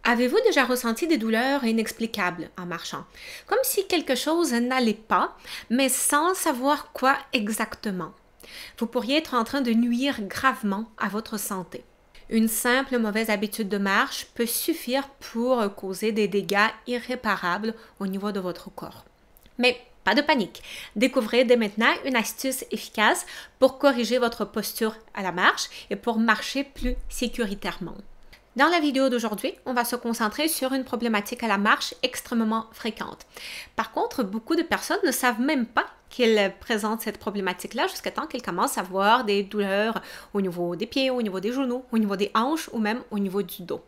Avez-vous déjà ressenti des douleurs inexplicables en marchant? Comme si quelque chose n'allait pas, mais sans savoir quoi exactement. Vous pourriez être en train de nuire gravement à votre santé. Une simple mauvaise habitude de marche peut suffire pour causer des dégâts irréparables au niveau de votre corps. Mais pas de panique. Découvrez dès maintenant une astuce efficace pour corriger votre posture à la marche et pour marcher plus sécuritairement. Dans la vidéo d'aujourd'hui, on va se concentrer sur une problématique à la marche extrêmement fréquente. Par contre, beaucoup de personnes ne savent même pas qu'ils présentent cette problématique-là jusqu'à temps qu'ils commencent à avoir des douleurs au niveau des pieds, au niveau des genoux, au niveau des hanches ou même au niveau du dos.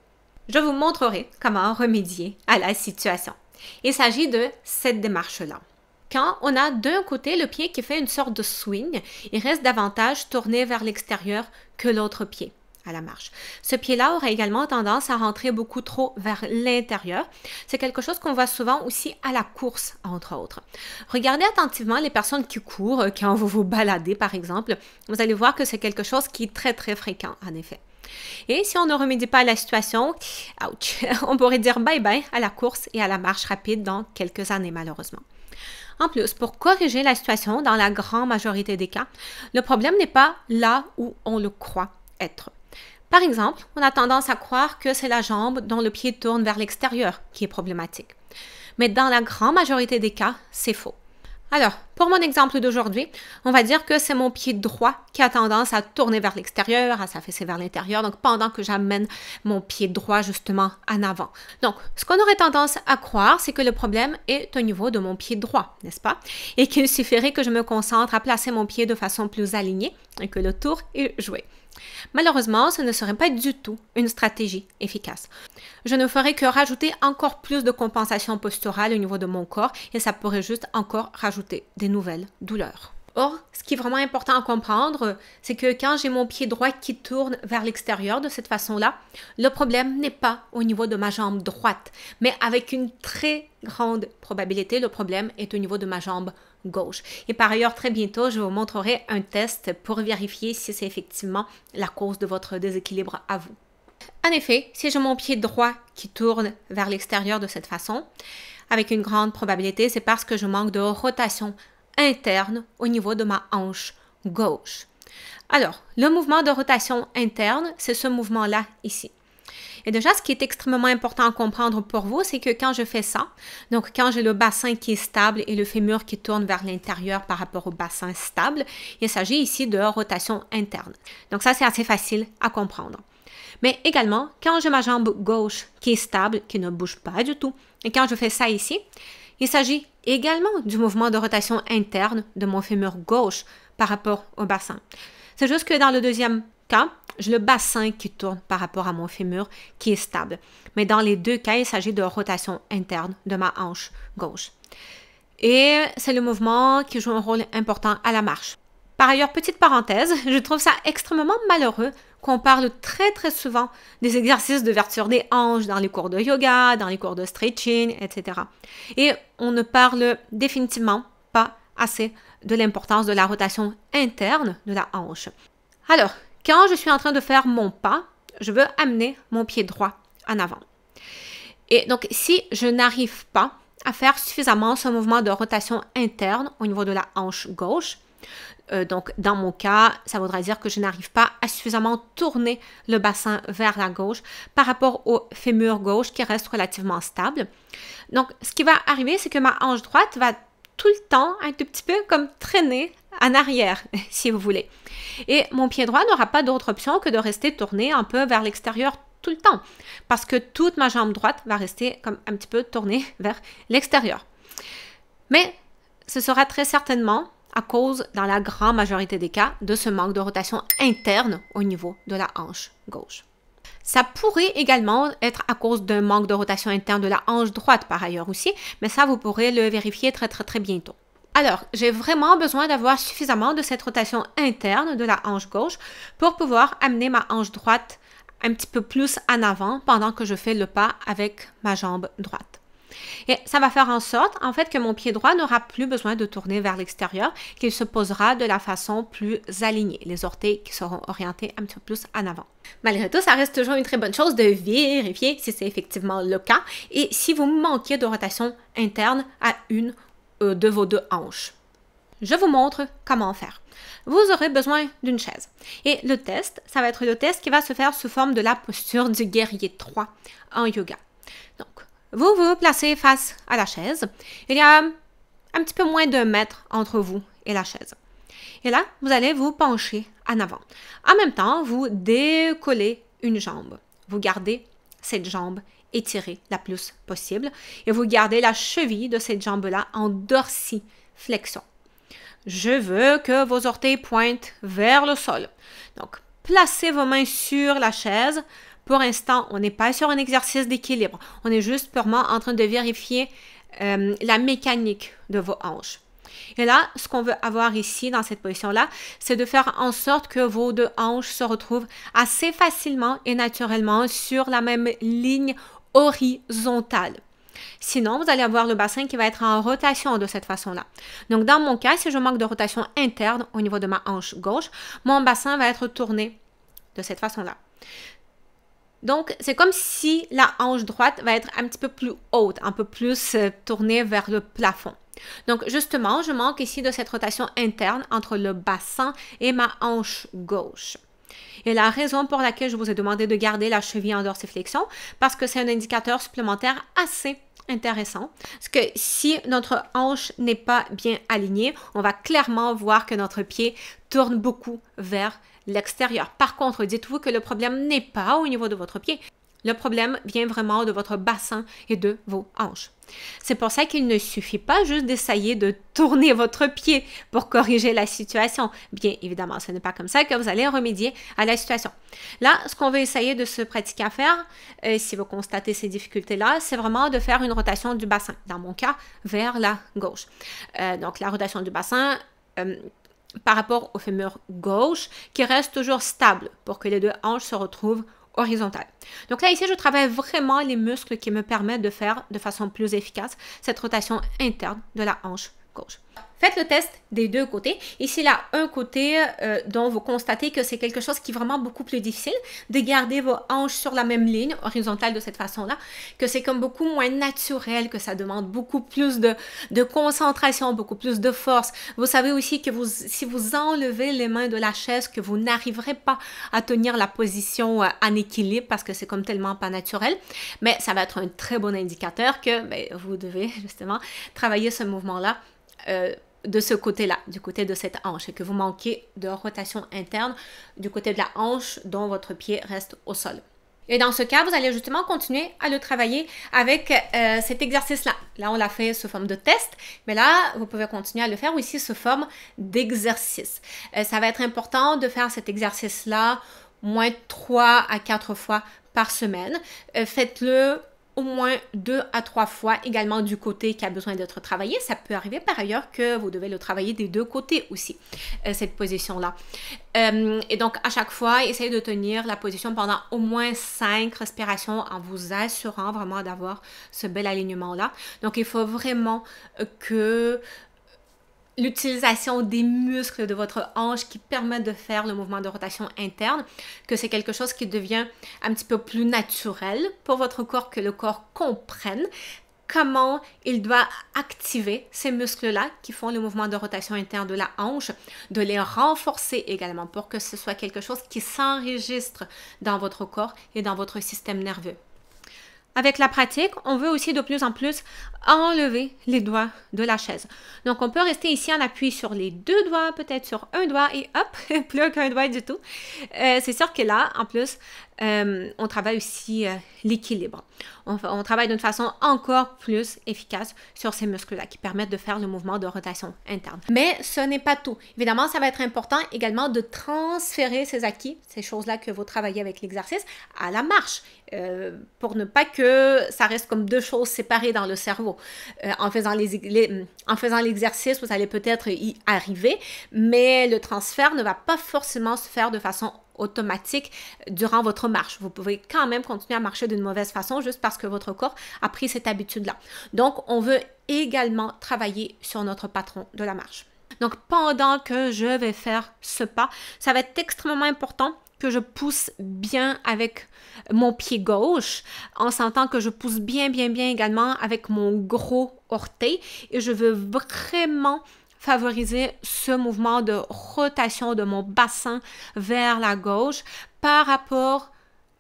Je vous montrerai comment remédier à la situation. Il s'agit de cette démarche-là. Quand on a d'un côté le pied qui fait une sorte de swing, il reste davantage tourné vers l'extérieur que l'autre pied à la marche. Ce pied-là aura également tendance à rentrer beaucoup trop vers l'intérieur. C'est quelque chose qu'on voit souvent aussi à la course, entre autres. Regardez attentivement les personnes qui courent, quand vous vous baladez par exemple. Vous allez voir que c'est quelque chose qui est très très fréquent en effet. Et si on ne remédie pas à la situation, ouch, on pourrait dire bye-bye à la course et à la marche rapide dans quelques années malheureusement. En plus, pour corriger la situation dans la grande majorité des cas, le problème n'est pas là où on le croit être. Par exemple, on a tendance à croire que c'est la jambe dont le pied tourne vers l'extérieur qui est problématique. Mais dans la grande majorité des cas, c'est faux. Alors, pour mon exemple d'aujourd'hui, on va dire que c'est mon pied droit qui a tendance à tourner vers l'extérieur, à s'affaisser vers l'intérieur, donc pendant que j'amène mon pied droit justement en avant. Donc, ce qu'on aurait tendance à croire, c'est que le problème est au niveau de mon pied droit, n'est-ce pas? Et qu'il suffirait que je me concentre à placer mon pied de façon plus alignée et que le tour est joué. Malheureusement, ce ne serait pas du tout une stratégie efficace. Je ne ferais que rajouter encore plus de compensation posturale au niveau de mon corps et ça pourrait juste encore rajouter des nouvelles douleurs. Or, ce qui est vraiment important à comprendre, c'est que quand j'ai mon pied droit qui tourne vers l'extérieur de cette façon-là, le problème n'est pas au niveau de ma jambe droite, mais avec une très grande probabilité, le problème est au niveau de ma jambe gauche. Et par ailleurs, très bientôt, je vous montrerai un test pour vérifier si c'est effectivement la cause de votre déséquilibre à vous. En effet, si j'ai mon pied droit qui tourne vers l'extérieur de cette façon, avec une grande probabilité, c'est parce que je manque de rotation interne au niveau de ma hanche gauche. Alors, le mouvement de rotation interne, c'est ce mouvement-là ici. Et déjà, ce qui est extrêmement important à comprendre pour vous, c'est que quand je fais ça, donc quand j'ai le bassin qui est stable et le fémur qui tourne vers l'intérieur par rapport au bassin stable, il s'agit ici de rotation interne. Donc ça, c'est assez facile à comprendre. Mais également, quand j'ai ma jambe gauche qui est stable, qui ne bouge pas du tout, et quand je fais ça ici, il s'agit également du mouvement de rotation interne de mon fémur gauche par rapport au bassin. C'est juste que dans le deuxième cas, j'ai le bassin qui tourne par rapport à mon fémur qui est stable. Mais dans les deux cas, il s'agit de rotation interne de ma hanche gauche. Et c'est le mouvement qui joue un rôle important à la marche. Par ailleurs, petite parenthèse, je trouve ça extrêmement malheureux qu'on parle très très souvent des exercices d'ouverture des hanches dans les cours de yoga, dans les cours de stretching, etc. Et on ne parle définitivement pas assez de l'importance de la rotation interne de la hanche. Alors, quand je suis en train de faire mon pas, je veux amener mon pied droit en avant. Et donc, si je n'arrive pas à faire suffisamment ce mouvement de rotation interne au niveau de la hanche gauche, donc dans mon cas, ça voudrait dire que je n'arrive pas à suffisamment tourner le bassin vers la gauche par rapport au fémur gauche qui reste relativement stable. Donc, ce qui va arriver, c'est que ma hanche droite va tout le temps un tout petit peu comme traîner en arrière, si vous voulez. Et mon pied droit n'aura pas d'autre option que de rester tourné un peu vers l'extérieur tout le temps, parce que toute ma jambe droite va rester comme un petit peu tournée vers l'extérieur. Mais ce sera très certainement à cause, dans la grande majorité des cas, de ce manque de rotation interne au niveau de la hanche gauche. Ça pourrait également être à cause d'un manque de rotation interne de la hanche droite par ailleurs aussi, mais ça, vous pourrez le vérifier très bientôt. Alors, j'ai vraiment besoin d'avoir suffisamment de cette rotation interne de la hanche gauche pour pouvoir amener ma hanche droite un petit peu plus en avant pendant que je fais le pas avec ma jambe droite. Et ça va faire en sorte, en fait, que mon pied droit n'aura plus besoin de tourner vers l'extérieur, qu'il se posera de la façon plus alignée, les orteils qui seront orientés un petit peu plus en avant. Malgré tout, ça reste toujours une très bonne chose de vérifier si c'est effectivement le cas et si vous manquez de rotation interne à une de vos deux hanches. Je vous montre comment faire. Vous aurez besoin d'une chaise. Et le test, ça va être le test qui va se faire sous forme de la posture du guerrier 3 en yoga. Donc, vous vous placez face à la chaise. Il y a un petit peu moins d'1 mètre entre vous et la chaise. Et là, vous allez vous pencher en avant. En même temps, vous décollez une jambe. Vous gardez cette jambe étirée la plus possible et vous gardez la cheville de cette jambe-là en dorsiflexion. Je veux que vos orteils pointent vers le sol. Donc, placez vos mains sur la chaise. Pour l'instant, on n'est pas sur un exercice d'équilibre. On est juste purement en train de vérifier la mécanique de vos hanches. Et là, ce qu'on veut avoir ici, dans cette position-là, c'est de faire en sorte que vos deux hanches se retrouvent assez facilement et naturellement sur la même ligne horizontale. Sinon, vous allez avoir le bassin qui va être en rotation de cette façon-là. Donc, dans mon cas, si je manque de rotation interne au niveau de ma hanche gauche, mon bassin va être tourné de cette façon-là. Donc, c'est comme si la hanche droite va être un petit peu plus haute, un peu plus tournée vers le plafond. Donc, justement, je manque ici de cette rotation interne entre le bassin et ma hanche gauche. Et la raison pour laquelle je vous ai demandé de garder la cheville en dorsiflexion, parce que c'est un indicateur supplémentaire assez intéressant. Parce que si notre hanche n'est pas bien alignée, on va clairement voir que notre pied tourne beaucoup vers l'extérieur. Par contre, dites-vous que le problème n'est pas au niveau de votre pied. Le problème vient vraiment de votre bassin et de vos hanches. C'est pour ça qu'il ne suffit pas juste d'essayer de tourner votre pied pour corriger la situation. Bien évidemment, ce n'est pas comme ça que vous allez remédier à la situation. Là, ce qu'on va essayer de se pratiquer à faire, si vous constatez ces difficultés-là, c'est vraiment de faire une rotation du bassin, dans mon cas, vers la gauche. Donc, la rotation du bassin par rapport au fémur gauche, qui reste toujours stable pour que les deux hanches se retrouvent horizontale. Donc là, ici, je travaille vraiment les muscles qui me permettent de faire de façon plus efficace cette rotation interne de la hanche gauche. Faites le test des deux côtés. Ici, là, un côté dont vous constatez que c'est quelque chose qui est vraiment beaucoup plus difficile, de garder vos hanches sur la même ligne horizontale de cette façon-là, que c'est comme beaucoup moins naturel, que ça demande beaucoup plus de concentration, beaucoup plus de force. Vous savez aussi que si vous enlevez les mains de la chaise, que vous n'arriverez pas à tenir la position en équilibre parce que c'est comme tellement pas naturel, mais ça va être un très bon indicateur que vous devez justement travailler ce mouvement-là de ce côté-là, du côté de cette hanche, et que vous manquez de rotation interne du côté de la hanche dont votre pied reste au sol. Et dans ce cas, vous allez justement continuer à le travailler avec cet exercice-là. Là, on l'a fait sous forme de test, mais là, vous pouvez continuer à le faire aussi sous forme d'exercice. Ça va être important de faire cet exercice-là au moins 3 à 4 fois par semaine. Faites-le au moins 2 à 3 fois également du côté qui a besoin d'être travaillé. Ça peut arriver par ailleurs que vous devez le travailler des deux côtés aussi, cette position-là. Et donc, à chaque fois, essayez de tenir la position pendant au moins 5 respirations en vous assurant vraiment d'avoir ce bel alignement-là. Donc, il faut vraiment que l'utilisation des muscles de votre hanche qui permettent de faire le mouvement de rotation interne, que c'est quelque chose qui devient un petit peu plus naturel pour votre corps, que le corps comprenne comment il doit activer ces muscles-là qui font le mouvement de rotation interne de la hanche, de les renforcer également pour que ce soit quelque chose qui s'enregistre dans votre corps et dans votre système nerveux. Avec la pratique, on veut aussi de plus en plus enlever les doigts de la chaise. Donc, on peut rester ici en appui sur les 2 doigts, peut-être sur un doigt et hop, plus qu'un doigt du tout. C'est sûr que là, en plus, on travaille aussi l'équilibre. On travaille d'une façon encore plus efficace sur ces muscles-là qui permettent de faire le mouvement de rotation interne. Mais ce n'est pas tout. Évidemment, ça va être important également de transférer ces acquis, ces choses-là que vous travaillez avec l'exercice, à la marche pour ne pas que ça reste comme 2 choses séparées dans le cerveau. En faisant l'exercice, vous allez peut-être y arriver, mais le transfert ne va pas forcément se faire de façon automatique durant votre marche. Vous pouvez quand même continuer à marcher d'une mauvaise façon juste parce que votre corps a pris cette habitude-là. Donc, on veut également travailler sur notre patron de la marche. Donc, pendant que je vais faire ce pas, ça va être extrêmement important que je pousse bien avec mon pied gauche, en sentant que je pousse bien également avec mon gros orteil. Et je veux vraiment favoriser ce mouvement de rotation de mon bassin vers la gauche par rapport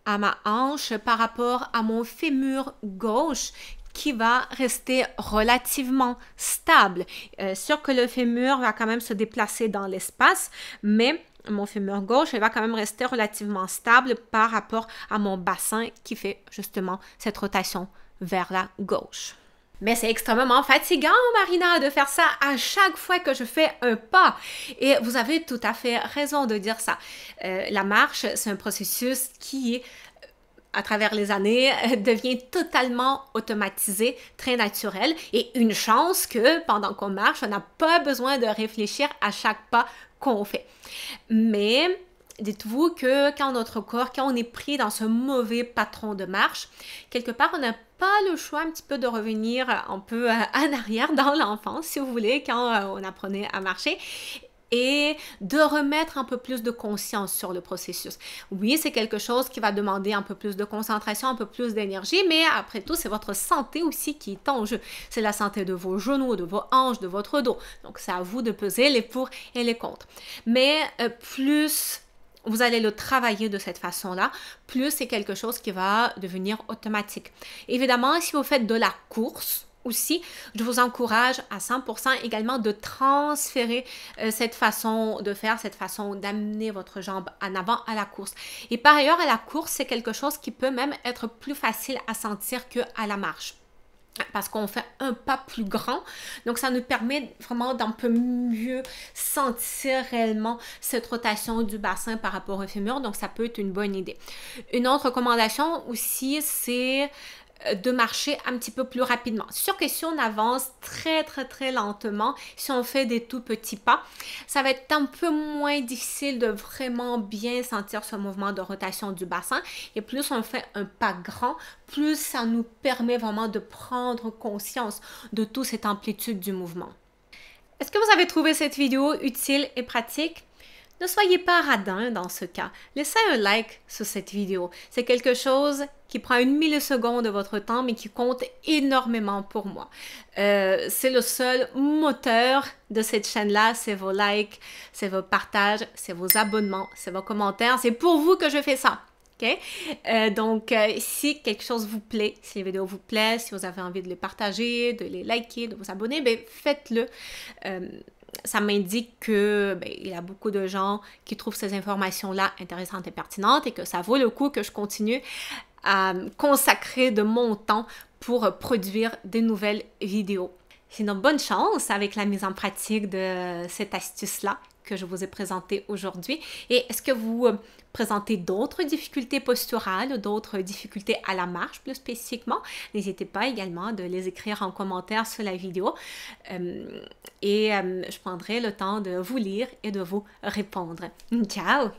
à ma hanche, par rapport à mon fémur gauche qui va rester relativement stable. Sûr que le fémur va quand même se déplacer dans l'espace, mais mon fémur gauche, il va quand même rester relativement stable par rapport à mon bassin qui fait justement cette rotation vers la gauche. Mais c'est extrêmement fatigant, Marina, de faire ça à chaque fois que je fais un pas. Et vous avez tout à fait raison de dire ça. La marche, c'est un processus qui à travers les années, devient totalement automatisé, très naturel. Et une chance que pendant qu'on marche, on n'a pas besoin de réfléchir à chaque pas qu'on fait. Mais dites-vous que quand notre corps, quand on est pris dans ce mauvais patron de marche, quelque part, on n'a pas le choix un petit peu de revenir un peu en arrière dans l'enfance, si vous voulez, quand on apprenait à marcher, et de remettre un peu plus de conscience sur le processus. Oui, c'est quelque chose qui va demander un peu plus de concentration, un peu plus d'énergie, mais après tout, c'est votre santé aussi qui est en jeu. C'est la santé de vos genoux, de vos hanches, de votre dos. Donc, c'est à vous de peser les pour et les contre. Mais plus vous allez le travailler de cette façon-là, plus c'est quelque chose qui va devenir automatique. Évidemment, si vous faites de la course, aussi, je vous encourage à 100% également de transférer cette façon de faire, cette façon d'amener votre jambe en avant à la course. Et par ailleurs, à la course, c'est quelque chose qui peut même être plus facile à sentir qu'à la marche. Parce qu'on fait un pas plus grand, donc ça nous permet vraiment d'un peu mieux sentir réellement cette rotation du bassin par rapport au fémur, donc ça peut être une bonne idée. Une autre recommandation aussi, c'est de marcher un petit peu plus rapidement. C'est sûr que si on avance très lentement, si on fait des tout petits pas, ça va être un peu moins difficile de vraiment bien sentir ce mouvement de rotation du bassin. Et plus on fait un pas grand, plus ça nous permet vraiment de prendre conscience de toute cette amplitude du mouvement. Est-ce que vous avez trouvé cette vidéo utile et pratique? Ne soyez pas radin dans ce cas. Laissez un like sur cette vidéo. C'est quelque chose qui prend 1 milliseconde de votre temps, mais qui compte énormément pour moi. C'est le seul moteur de cette chaîne-là, c'est vos likes, c'est vos partages, c'est vos abonnements, c'est vos commentaires. C'est pour vous que je fais ça. Okay? Donc, si quelque chose vous plaît, si les vidéos vous plaisent, si vous avez envie de les partager, de les liker, de vous abonner, ben faites-le. Ça m'indique que il y a beaucoup de gens qui trouvent ces informations-là intéressantes et pertinentes et que ça vaut le coup que je continue à consacrer de mon temps pour produire des nouvelles vidéos. Sinon, bonne chance avec la mise en pratique de cette astuce-là que je vous ai présentée aujourd'hui. Et est-ce que vous présentez d'autres difficultés posturales, d'autres difficultés à la marche plus spécifiquement? N'hésitez pas également de les écrire en commentaire sous la vidéo je prendrai le temps de vous lire et de vous répondre. Ciao!